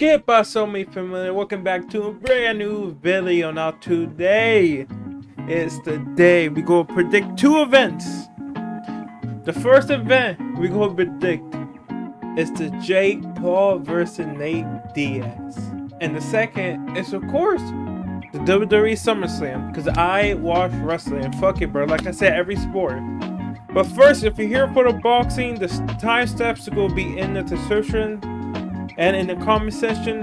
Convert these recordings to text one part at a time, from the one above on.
¿Qué pasó, mi family? Welcome back to a brand new video. Now today is the day we go predict two events. The first event we go predict is the Jake Paul versus Nate Diaz, and the second is of course the WWE Summerslam, because I watch wrestling. Fuck it, bro. Like I said, every sport. But first, if you're here for the boxing, the time steps will be in the description and in the comment section.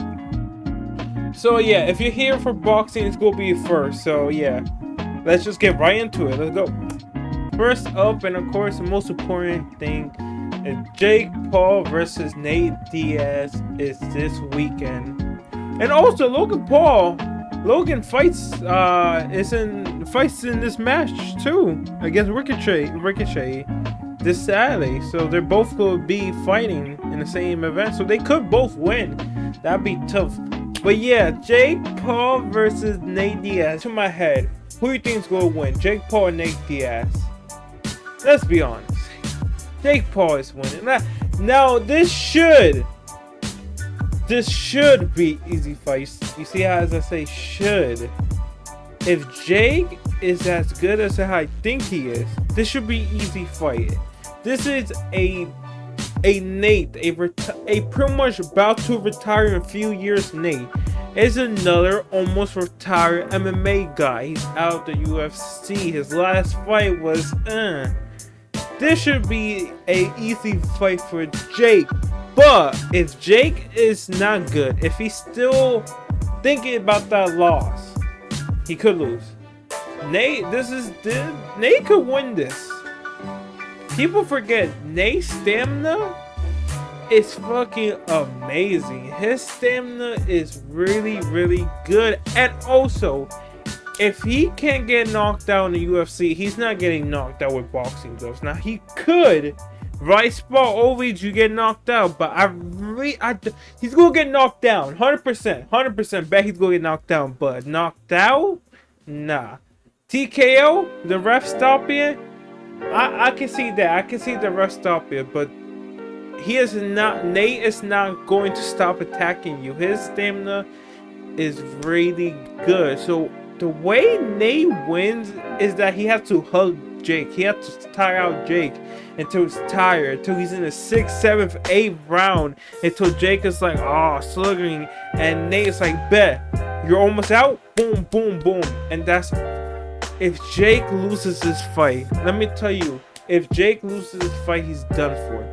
So yeah, if you're here for boxing, it's gonna be first. So yeah, let's just get right into it. Let's go. First up, and of course the most important thing, is Jake Paul versus Nate Diaz is this weekend. And also Logan fights in this match too against Ricochet this Saturday. So they're both going to be fighting in the same event, so they could both win. That'd be tough. But yeah, Jake Paul versus Nate Diaz. To my head, who do you think is going to win, Jake Paul or Nate Diaz? Let's be honest, Jake Paul is winning. Now this should be easy fight. You see how, as I say, should. If Jake is as good as I think he is, this should be easy fight. This is a Nate, a pretty much about to retire in a few years. Nate is another almost retired MMA guy. He's out of the UFC. His last fight was This should be a easy fight for Jake. But if Jake is not good, if he's still thinking about that loss, he could lose. Nate could win this. People forget Nate's stamina is fucking amazing. His stamina is really, really good. And also, if he can't get knocked out in the UFC, he's not getting knocked out with boxing gloves. Now he could. Right spot, always you get knocked out, but he's gonna get knocked down, 100%, bet he's gonna get knocked down, but knocked out, nah. TKO, the ref stop it. I can see that. I can see the ref stop it, but Nate is not going to stop attacking you. His stamina is really good. So the way Nate wins is that he has to hug Jake. He has to tire out Jake until he's tired, until he's in the 6th, 7th, 8th round, until Jake is like, slugging, and Nate is like, bet, you're almost out, boom, boom, boom. And that's, if Jake loses this fight, let me tell you, if Jake loses this fight, he's done for.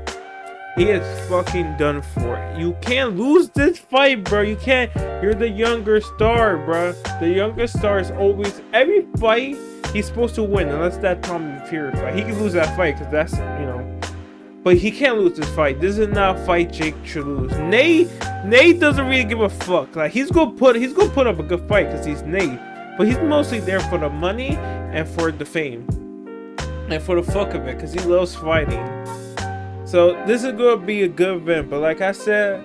He is fucking done for. You can't lose this fight, bro. You can't. You're the younger star, bro. The younger star is always, every fight he's supposed to win, unless that Tommy Fury fight. He can lose that fight because that's, but he can't lose this fight. This is not a fight Jake should lose. Nate doesn't really give a fuck. Like he's gonna put up a good fight because he's Nate, but he's mostly there for the money and for the fame and for the fuck of it because he loves fighting. So this is gonna be a good event. But like I said,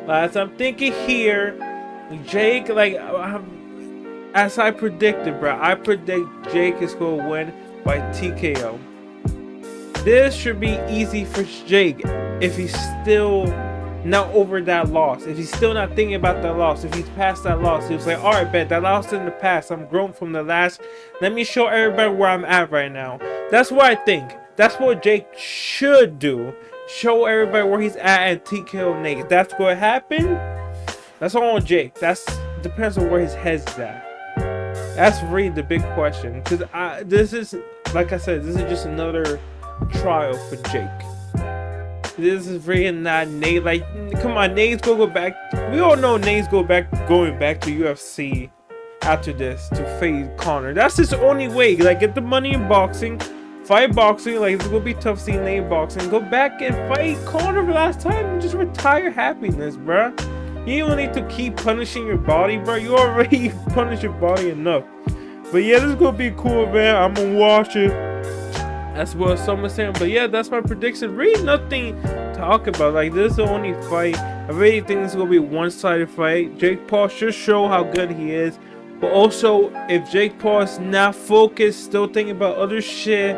as I'm thinking here, Jake, as I predicted, bro, I predict Jake is going to win by TKO. This should be easy for Jake if he's still not over that loss. If he's still not thinking about that loss. If he's past that loss. He's like, alright, bet, that loss in the past. I'm grown from the last. Let me show everybody where I'm at right now. That's what I think. That's what Jake should do. Show everybody where he's at and TKO Nate. If that's going to happen, that's all on Jake. Depends on where his head's at. That's really the big question, because this is, like I said, this is just another trial for Jake. This is really not Nate. Like, come on, Nate's gonna go back. We all know Nate's going back to UFC after this to face Conor. That's his only way. Like, get the money in boxing, fight boxing. Like, it's gonna be tough seeing Nate boxing. Go back and fight Conor for last time and just retire happiness, bruh. You don't need to keep punishing your body, bro. You already punish your body enough. But yeah, this is gonna be a cool event. I'm gonna watch it. That's what someone's saying. But yeah, that's my prediction. Really nothing to talk about. Like, this is the only fight. I really think this is gonna be a one-sided fight. Jake Paul should show how good he is. But also, if Jake Paul is not focused, still thinking about other shit,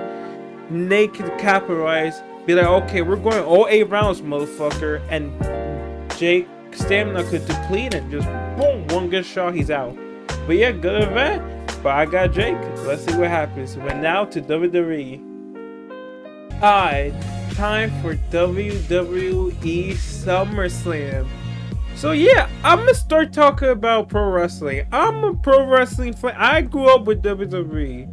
Nate can capitalize. Be like, okay, we're going all 8 rounds, motherfucker. And Jake stamina could deplete and just boom, one good shot, he's out. But yeah, good event. But I got Jake. Let's see what happens. But now to WWE. Alright, time for WWE SummerSlam. So yeah, I'm gonna start talking about pro wrestling. I'm a pro wrestling fan. I grew up with WWE.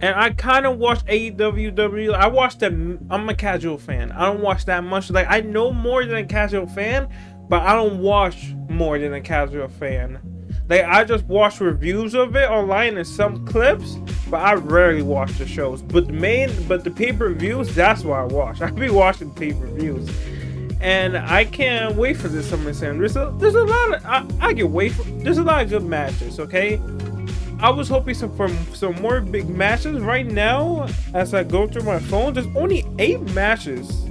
And I kind of watch AEW. I watch them. I'm a casual fan. I don't watch that much. Like, I know more than a casual fan, but I don't watch more than a casual fan. Like, I just watch reviews of it online and some clips, but I rarely watch the shows. But the pay-per-views, that's what I watch. I be watching pay-per-views. And I can't wait for this SummerSlam. There's a lot of, I can wait for, there's a lot of good matches, okay? I was hoping for some more big matches. Right now, as I go through my phone, there's only 8 matches.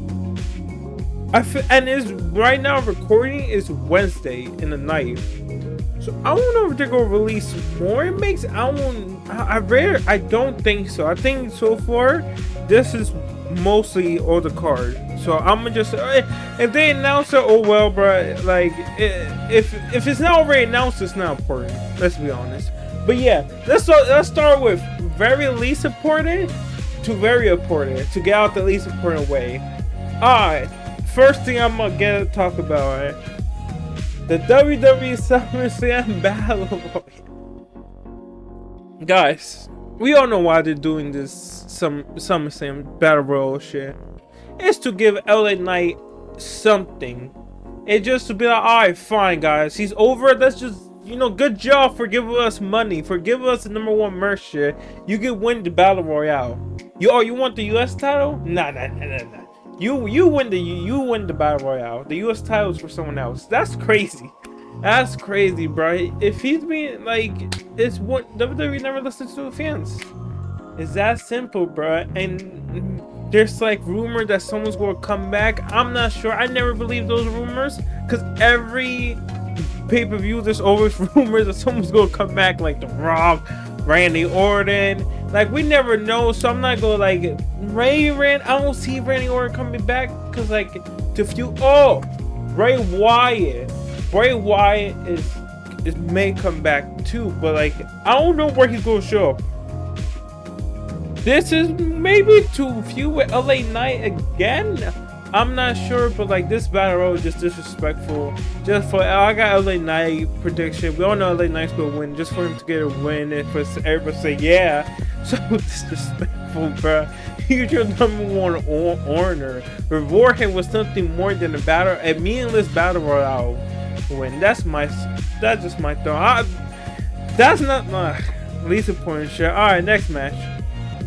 And is right now recording is Wednesday in the night. So I don't know if they're gonna release more. It makes I don't think so. I think so far this is mostly all the card. So I'm gonna just if they announce it, oh well, bro. Like if it's not already announced, it's not important. Let's be honest. But yeah, let's start with very least important to very important to get out the least important way. Alright, first thing I'm gonna talk about, right? The WWE SummerSlam Battle Royale. Guys, we all know why they're doing this SummerSlam Battle Royale shit. It's to give LA Knight something. It's just to be like, alright, fine guys, he's over, let's just, you know, good job for giving us money, for giving us the #1 merch shit. You can win the Battle Royale. You want the US title? Nah. You win the Battle Royale. The US title is for someone else. That's crazy. That's crazy, bro. If he's being like, it's what WWE never listens to the fans. It's that simple, bro. And there's like rumor that someone's gonna come back. I'm not sure. I never believe those rumors, because every pay-per-view there's always rumors that someone's gonna come back, like The Rock, Randy Orton. Like, we never know, so I'm not gonna like I don't see Randy Orton coming back, because like Bray Wyatt is may come back too, but like I don't know where he's gonna show up. This is maybe to feud with LA Knight again. I'm not sure, but like this battle royale is just disrespectful. Just for I got LA Knight prediction. We all know LA Knight's gonna win. Just for him to get a win and for everybody to say yeah, so disrespectful, bro. He's your #1 honor. Reward him with something more than a meaningless battle royale win. That's just my thought. That's not my least important shit. All right, next match: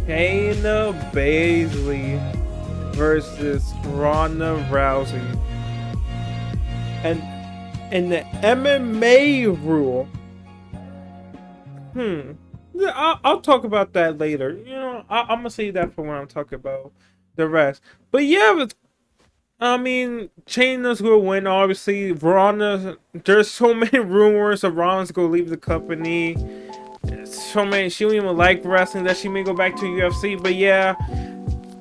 Shayna Baszler versus Ronda Rousey. And in the MMA rule, I'll talk about that later. You know, I'm gonna save that for when I'm talking about the rest. But yeah, I mean, Shayna's gonna win, obviously. Ronda, there's so many rumors of Ronda's gonna leave the company. So many, she don't even like wrestling, that she may go back to UFC. But yeah,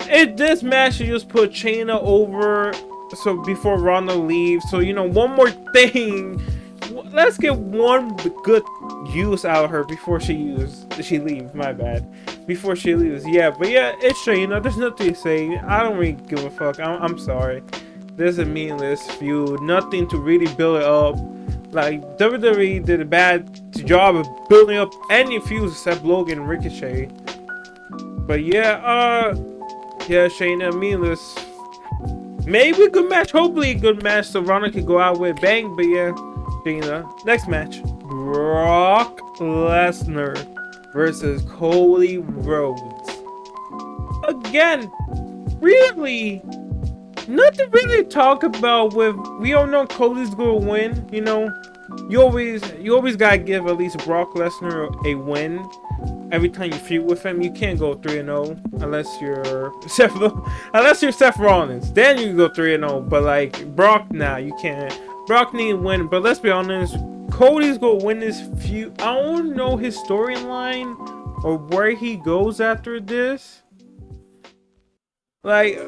this match should just put Shayna over, so before Ronda leaves. So, you know, one more thing, let's get one good use out of her before she leaves. My bad. Before she leaves. Yeah, but yeah, it's Shayna. There's nothing to say. I don't really give a fuck. I'm sorry. This is a meaningless feud. Nothing to really build it up. Like, WWE did a bad job of building up any feuds except Logan and Ricochet. But yeah, Shayna, meaningless. Maybe a good match. Hopefully a good match so Ronda can go out with a bang. But yeah, Shayna. Next match: Brock Lesnar versus Cody Rhodes. Again, really nothing really to talk about. We all know Cody's gonna win. You know, you always gotta give at least Brock Lesnar a win. Every time you feud with him, you can't go 3-0 unless you're Seth Rollins. Then you can go 3-0. But like Brock, nah, you can't. Brock need to win. But let's be honest, Cody's gonna win this feud. I don't know his storyline or where he goes after this. Like,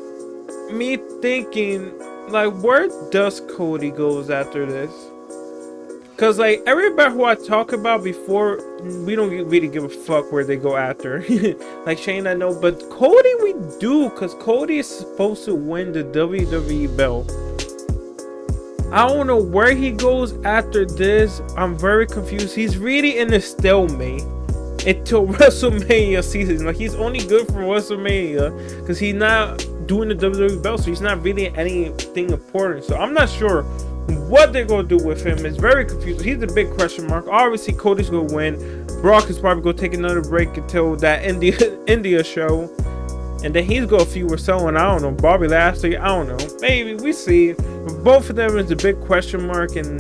me thinking, like, where does Cody goes after this? Cause like everybody who I talk about before, we don't really give a fuck where they go after. Like Shayna, I know, but Cody we do, cause Cody is supposed to win the WWE belt. I don't know where he goes after this. I'm very confused. He's really in a stalemate until WrestleMania season. Like he's only good for WrestleMania because he's not doing the WWE belt, so he's not really anything important. So I'm not sure what they're gonna do with him. It's very confusing. He's a big question mark. Obviously Cody's gonna win. Brock is probably gonna take another break until that India show, and then he's gonna feud with someone, I don't know, Bobby Lashley, I don't know, maybe, we see. Both of them is a big question mark, and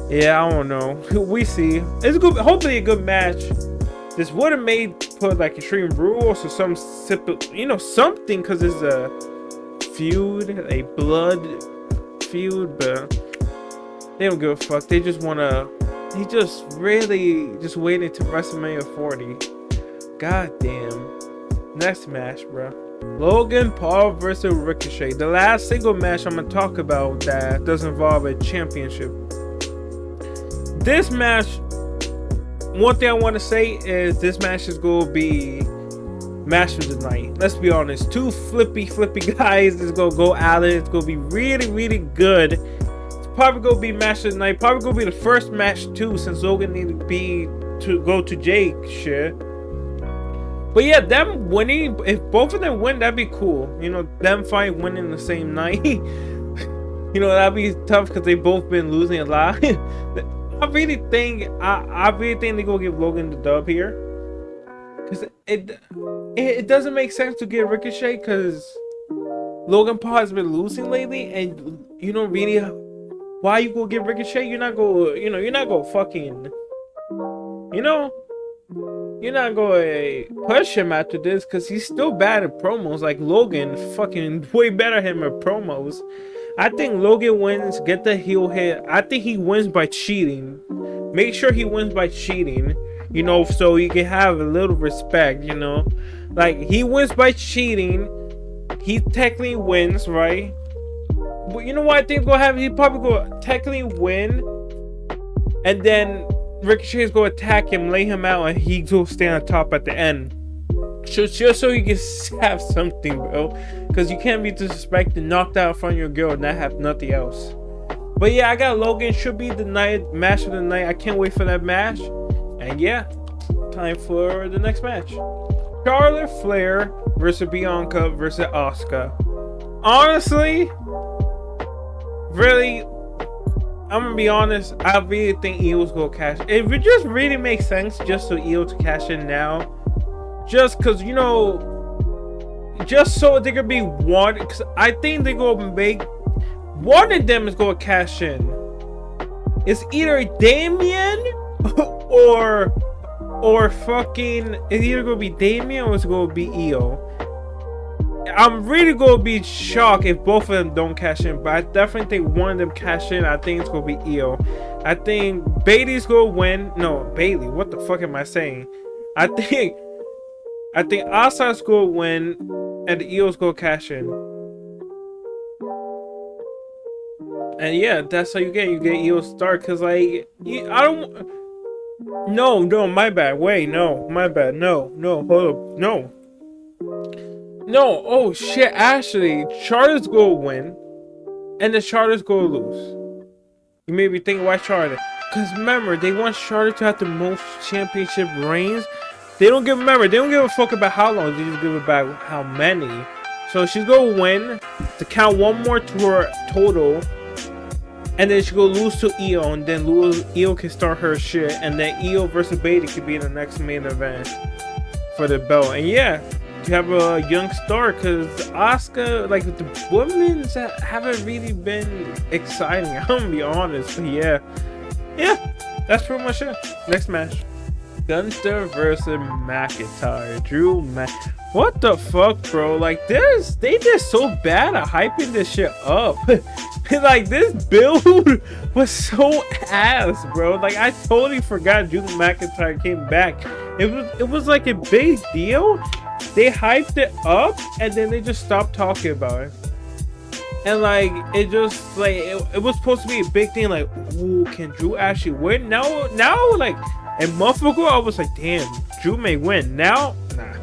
yeah, I don't know, we see. It's good, hopefully a good match. This would have made put like Extreme Rules or some you know, something, because it's a feud, a blood feud, but they don't give a fuck. They just wanna, he just really just waiting to WrestleMania 40. God damn. Next match, bro. Logan Paul versus Ricochet. The last single match I'm gonna talk about that does involve a championship. This match, one thing I want to say is this match is gonna be match of the night. Let's be honest. Two flippy guys is gonna go at it. It's gonna be really good. It's probably gonna be match of the night. Probably gonna be the first match too, since Logan needed to go to Jake shit. But yeah, them winning, if both of them win, that'd be cool. You know, them fight winning the same night. You know, that'd be tough because they both been losing a lot. I really think they gonna give Logan the dub here. Because it doesn't make sense to get Ricochet because Logan Paul has been losing lately, and you don't really, why you gonna get Ricochet? You're not gonna fucking, you know, you're not going to push him after this because he's still bad at promos. Like Logan, fucking way better at him at promos. I think Logan wins, get the heel hit. I think he wins by cheating. Make sure he wins by cheating, you know, so you can have a little respect, you know. Like, he wins by cheating. He technically wins, right? But you know what I think gonna happen? He probably gonna technically win, and then Ricochet is going to attack him, lay him out, and he's going to stay on top at the end. Just so you can have something, bro. Because you can't be disrespected, knocked out in front of your girl, and not have nothing else. But yeah, I got Logan. Should be the match of the night. I can't wait for that match. And yeah, time for the next match. Charlotte Flair versus Bianca versus Asuka. Honestly, really, I'm gonna be honest, I really think Io's gonna cash. It would just really make sense just so Io to cash in now. Just cause, you know, just so they're gonna be one, cause I think they're gonna make one of them is gonna cash in. It's either Damian or fucking, it's either gonna be Damian or it's gonna be Io. I'm really gonna be shocked if both of them don't cash in, but I definitely think one of them cash in. I think it's gonna be Io. I think Bailey's gonna win. No, Bailey. What the fuck am I saying? I think Asuka's gonna win, and Io's gonna cash in. And yeah, that's how you get Io start. Cause like, I don't. No, my bad. Wait, no, my bad. No, hold up, no. No, oh shit, actually, Charlotte's gonna win, and the Charlotte's gonna lose. You may be thinking, why Charlotte? Because remember, they want Charlotte to have the most championship reigns. They don't give a fuck about how long, they just give about how many. So she's gonna win, to count one more to her total, and then she's gonna lose to Io, and then Io can start her shit, and then Io versus Bailey could be the next main event for the belt. And yeah, you have a young star, because Asuka, like, the women's haven't really been exciting. I'm gonna be honest, but yeah, that's pretty much it. Next match, Gunther versus McIntyre. What the fuck, bro? Like, they did so bad at hyping this shit up. Like, this build was so ass, bro. Like, I totally forgot Drew McIntyre came back. It was like a big deal. They hyped it up, and then they just stopped talking about it. And like it just like it was supposed to be a big thing. Like, ooh, can Drew actually win? Now, like a month ago, I was like, damn, Drew may win. Now, nah,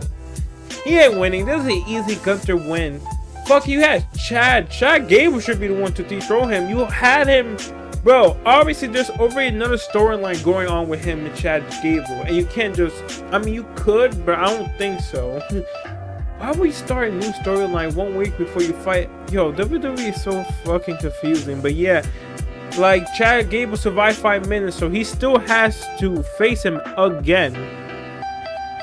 he ain't winning. This is an easy Gunther win. Fuck, you had Chad Gable should be the one to dethrone him. You had him, bro. Obviously, there's already another storyline going on with him and Chad Gable, and you can't just. I mean, you could, but I don't think so. Why would we start a new storyline 1 week before you fight? Yo, WWE is so fucking confusing. But yeah, like Chad Gable survived 5 minutes, so he still has to face him again.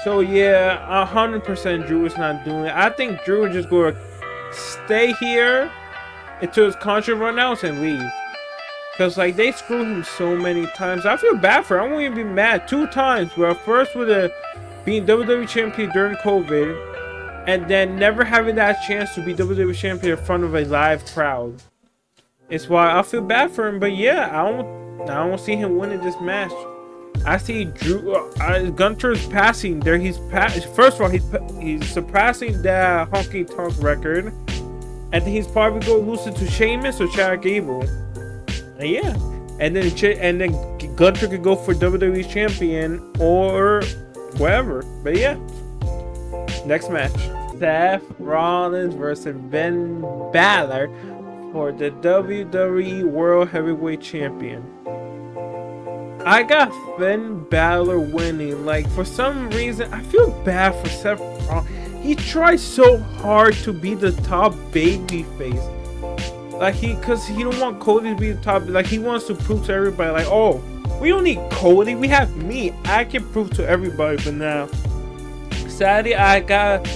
So yeah, 100% Drew is not doing it. I think Drew is just going to stay here until his contract runs out and leave. Because like they screwed him so many times. I feel bad for him. I won't even be mad 2 times. Well, first with being WWE champion during COVID. And then never having that chance to be WWE champion in front of a live crowd. It's why I feel bad for him. But yeah, I don't see him winning this match. I see Drew Gunther's passing there. First of all, he's surpassing that Honky Tonk record, and then he's probably going to lose it to Sheamus or Chad Gable. And yeah, and then Gunther could go for WWE champion or whatever. But yeah. Next match, Seth Rollins versus Ben Balor for the WWE World Heavyweight Champion. I got Finn Balor winning. Like, for some reason, I feel bad for Seth Rollins. He tried so hard to be the top babyface. Like, because he don't want Cody to be the top. Like, he wants to prove to everybody, like, oh, we don't need Cody. We have me. I can prove to everybody. But now, sadly, I got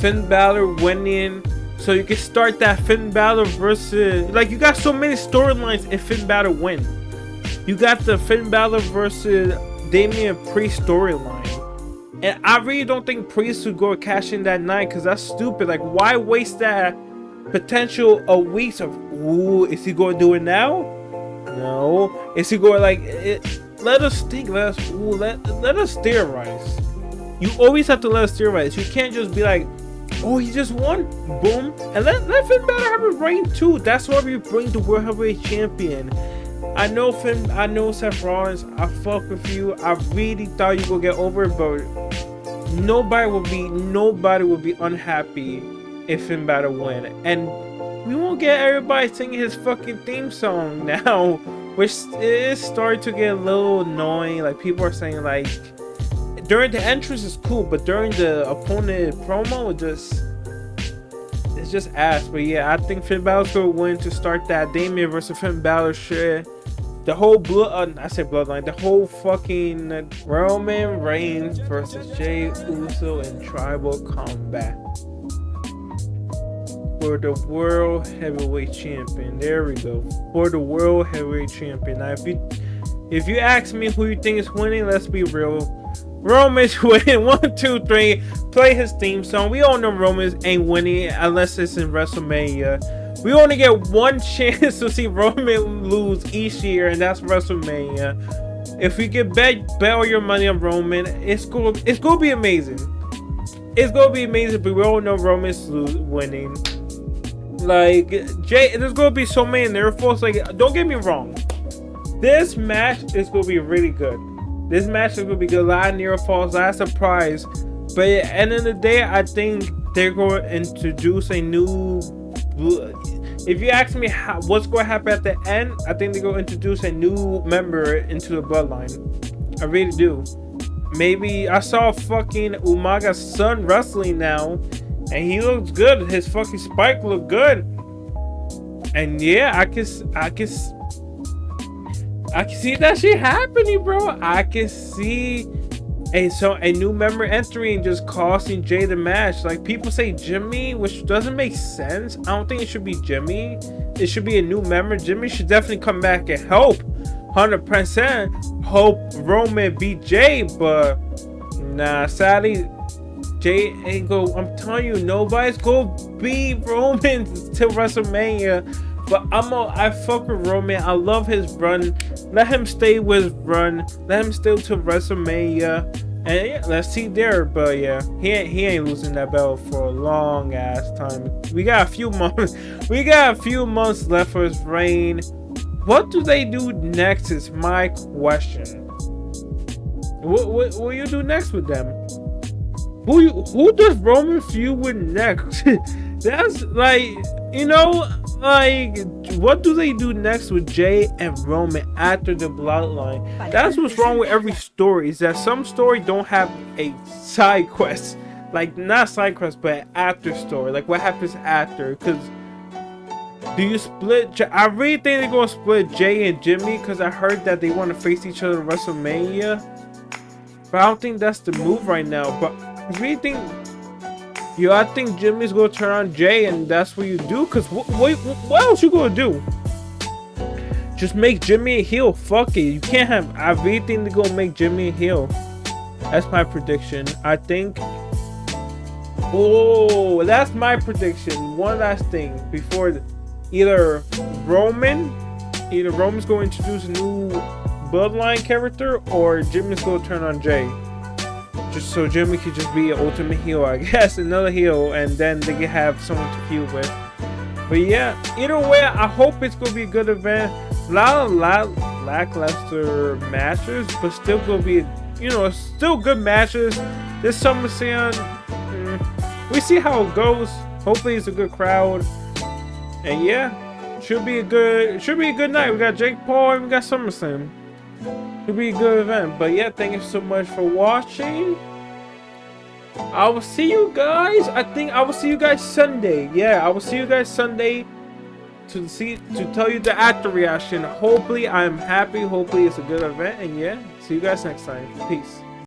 Finn Balor winning, so you can start that Finn Balor versus, like, you got so many storylines if Finn Balor win. You got the Finn Balor versus Damian Priest storyline, and I really don't think Priest would go cash in that night, because that's stupid. Like, why waste that potential a weeks of, ooh, is he going to do it now? No. Is he going, like, let us think, let us theorize. You always have to let us theorize. You can't just be like, oh, he just won, boom, and let Finn Balor have a reign too. That's why we bring the World Heavyweight Champion. I know Seth Rollins, I fuck with you. I really thought you would get over it, but nobody will be unhappy if Finn Balor win. And we won't get everybody singing his fucking theme song now, which is starting to get a little annoying. Like, people are saying, like, during the entrance is cool, but during the opponent promo, it's just ass. But yeah, I think Finn Balor's gonna win to start that Damian versus Finn Balor shit. The whole bloodline, the whole fucking Roman Reigns versus Jey Uso in tribal combat for the World Heavyweight Champion. There we go, for the World Heavyweight Champion. Now, if you ask me who you think is winning, let's be real. Roman's winning. 1, 2, 3. Play his theme song. We all know Roman ain't winning unless it's in WrestleMania. We only get one chance to see Roman lose each year, and that's WrestleMania. If we get bet all your money on Roman, it's gonna be amazing. It's gonna be amazing, but we all know Roman's winning. Like, there's gonna be so many nerfs. Like, don't get me wrong, this match is gonna be really good. This match is going to be good. A lot of near falls, a lot of surprise. But at the end of the day, I think they're going to introduce a new... If you ask me what's going to happen at the end, I think they're going to introduce a new member into the bloodline. I really do. Maybe I saw fucking Umaga's son wrestling now, and he looks good. His fucking spike looked good. And yeah, I can see that shit happening, bro. I can see a new member entering, just costing Jay the match. Like, people say Jimmy, which doesn't make sense. I don't think it should be Jimmy. It should be a new member. Jimmy should definitely come back and help. 100% hope Roman beat Jay, but nah, sadly, Jay ain't go. I'm telling you, nobody's gonna beat Roman till WrestleMania. But I fuck with Roman. I love his run. Let him stay with his run. Let him stay till WrestleMania. And yeah, let's see there. But yeah, he ain't losing that belt for a long ass time. We got a few months. We got a few months left for his reign. What do they do next is my question. What will you do next with them? Who does Roman feud with next? That's like, you know, like, what do they do next with Jay and Roman after the bloodline? That's what's wrong with every story, is that some story don't have a side quest. Like, not side quest, but after story. Like, what happens after? Because do you split? I really think they're gonna split Jay and Jimmy, because I heard that they want to face each other at WrestleMania. But I don't think that's the move right now. But I really think, I think Jimmy's gonna turn on Jay, and that's what you do. Cause what else you gonna do? Just make Jimmy a heel. Fuck it. You can't have. I really think they're gonna make Jimmy a heel. That's my prediction. I think. Oh, that's my prediction. One last thing before either Roman's going to introduce a new bloodline character, or Jimmy's gonna turn on Jay. Just so Jimmy could just be an ultimate heel, I guess, another heel, and then they can have someone to feud with. But yeah, either way, I hope it's gonna be a good event. A lot of lackluster matches, but still gonna be, you know, still good matches. This SummerSlam, we see how it goes. Hopefully, it's a good crowd, and yeah, should be a good night. We got Jake Paul and we got SummerSlam. It'll be a good event. But yeah, thank you so much for watching. I will see you guys. I think I will see you guys Sunday. Yeah, I will see you guys Sunday to tell you the after reaction. Hopefully I'm happy. Hopefully it's a good event. And yeah, see you guys next time. Peace.